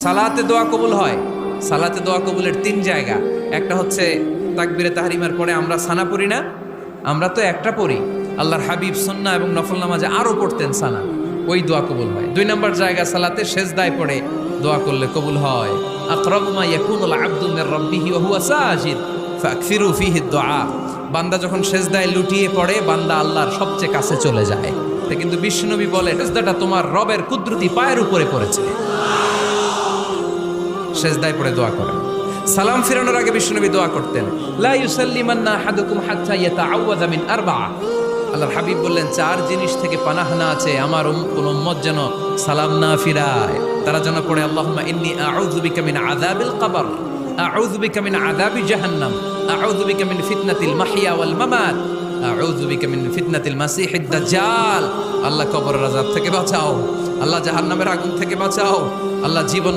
সালাতে দোয়া কবুল হয়। সালাতে দোয়া কবুলের 3 জায়গা। একটা হচ্ছে তাকবীরে তাহরিমার পরে আমরা সানা পড়ি না, আমরা তো একটা পড়ি। আল্লাহর হাবিব সুন্নাহ এবং নফল নামাজে আরো পড়তেন সানা, ওই দোয়া কবুল হয়। 2 নম্বর জায়গা সালাতে সেজদায় পড়ে দোয়া করলে কবুল হয়। আকরাবু মা ইয়াকুনুল আবদু মির রাব্বিহি ওয়া হুয়া সাজিদ ফাকসিরু ফীহি দুআ। বান্দা যখন সেজদায় লুটিয়ে পড়ে, বান্দা আল্লাহর সবচেয়ে কাছে চলে যায়। কিন্তু বিশ্বনবী বলে, সেজদাটা তোমার রবের কুদরতি পায়ের উপরে পড়েছে। সেজদায় পড়ে দোয়া করেন। সালাম ফিরানোর আগে বিশ্বনবী দোয়া করতেন, লা ইউসাল্লিমান্না আহাদুকুম হাত্তা ইয়াতাআওয়াযা মিন আরবা'a। আল্লাহর হাবিব বললেন, 4 জিনিস থেকে পানাহ না আছে আমার কোন উম্মত যেন সালাম না ফিরায়। তারা যেন পড়ে, আল্লাহুম্মা ইন্নী আউযু বিকা মিন আযাবিল কবর, আউযু বিকা মিন আযাবি জাহান্নাম, আউযু বিকা মিন ফিতনাতিল মাহইয়া ওয়াল মামাত, আউযু বিকা মিন ফিতনাতিল মাসিহিদ দাজ্জাল। আল্লাহ কবরের আযাব থেকে বাঁচাও, আল্লাহ জাহান্নামের আগুন থেকে বাঁচাও, আল্লাহ জীবন